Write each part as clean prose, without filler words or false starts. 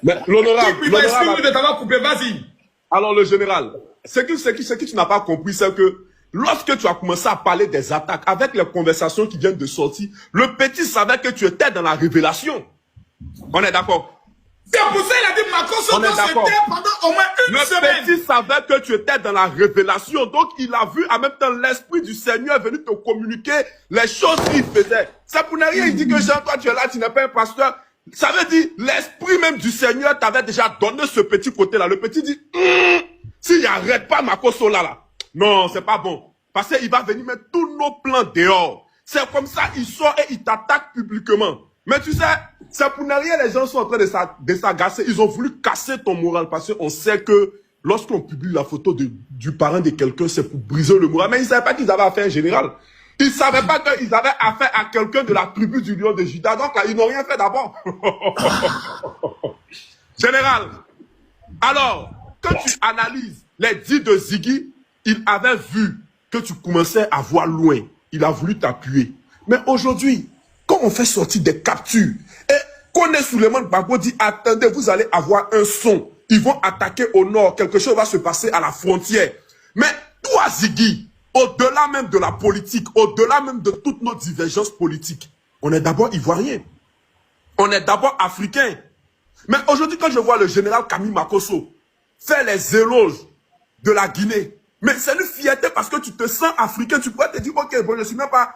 Mais l'honorable. Il va expliquer de t'avoir coupé, vas-y. Alors, le général, ce que tu n'as pas compris, c'est que lorsque tu as commencé à parler des attaques, avec les conversations qui viennent de sortir, le petit savait que tu étais dans la révélation. On est d'accord? C'est pour ça qu'il a dit Makosso doit se taire pendant au moins une semaine. Le petit savait que tu étais dans la révélation. Donc, il a vu en même temps l'esprit du Seigneur venir te communiquer les choses qu'il faisait. Ça pour ne rien, il dit que Jean, toi tu es là, tu n'es pas un pasteur. Ça veut dire, l'esprit même du Seigneur t'avait déjà donné ce petit côté-là. Le petit dit, s'il n'arrête pas Makosso là, non, c'est pas bon. Parce qu'il va venir mettre tous nos plans dehors. C'est comme ça, il sort et il t'attaque publiquement. Mais tu sais, c'est pour ne rien, les gens sont en train de s'agacer. Ils ont voulu casser ton moral parce qu'on sait que lorsqu'on publie la photo du parent de quelqu'un, c'est pour briser le moral. Mais ils ne savaient pas qu'ils avaient affaire à un général. Ils ne savaient pas qu'ils avaient affaire à quelqu'un de la tribu du lion de Juda. Donc là, ils n'ont rien fait d'abord. Général, alors, quand tu analyses les dits de Ziggy, il avait vu que tu commençais à voir loin. Il a voulu t'appuyer. Mais aujourd'hui, quand on fait sortir des captures, et qu'on est Souleymane Gbagbo dit, attendez, vous allez avoir un son. Ils vont attaquer au nord. Quelque chose va se passer à la frontière. Mais toi, Ziggy, au-delà même de la politique, au-delà même de toutes nos divergences politiques, on est d'abord ivoirien. On est d'abord africain. Mais aujourd'hui, quand je vois le général Camille Makosso faire les éloges de la Guinée, mais c'est une fierté parce que tu te sens africain. Tu pourrais te dire, ok, bon, je ne suis même pas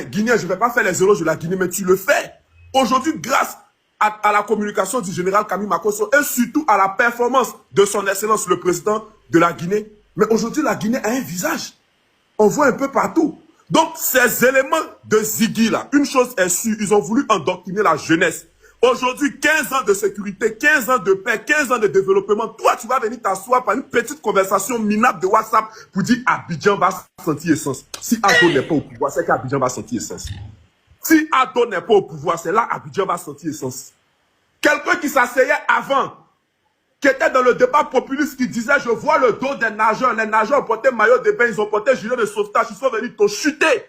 guinéen, je ne vais pas faire les éloges de la Guinée, mais tu le fais. Aujourd'hui, grâce à la communication du général Camille Makosso et surtout à la performance de son excellence, le président de la Guinée. Mais aujourd'hui, la Guinée a un visage. On voit un peu partout. Donc, ces éléments de Ziggy, là, une chose est sûre, ils ont voulu endoctriner la jeunesse. Aujourd'hui, 15 ans de sécurité, 15 ans de paix, 15 ans de développement. Toi, tu vas venir t'asseoir par une petite conversation minable de WhatsApp pour dire Abidjan va sentir essence. Si Ado n'est pas au pouvoir, c'est qu'Abidjan va sentir essence. Si Ado n'est pas au pouvoir, c'est là Abidjan va sentir essence. Quelqu'un qui s'asseyait avant, qui était dans le débat populiste, qui disait, je vois le dos des nageurs. Les nageurs ont porté maillot de bain, ils ont porté gilet de sauvetage, ils sont venus te chuter.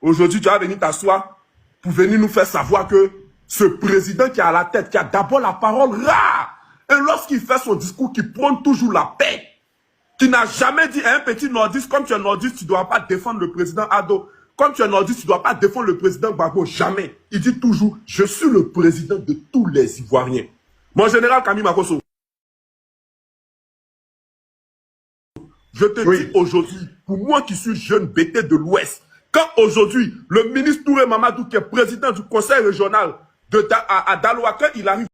Aujourd'hui, tu vas venir t'asseoir pour venir nous faire savoir que ce président qui est à la tête, qui a d'abord la parole rare, et lorsqu'il fait son discours, qui prône toujours la paix, qui n'a jamais dit à un petit nordiste, comme tu es nordiste, tu ne dois pas défendre le président Ado. Comme tu es nordiste, tu ne dois pas défendre le président Gbagbo. Jamais. Il dit toujours, je suis le président de tous les Ivoiriens. Mon général Camille Makosso, je te dis aujourd'hui, pour moi qui suis jeune BT de l'Ouest, quand aujourd'hui, le ministre Touré Mamadou, qui est président du conseil régional à Daloa, quand il arrive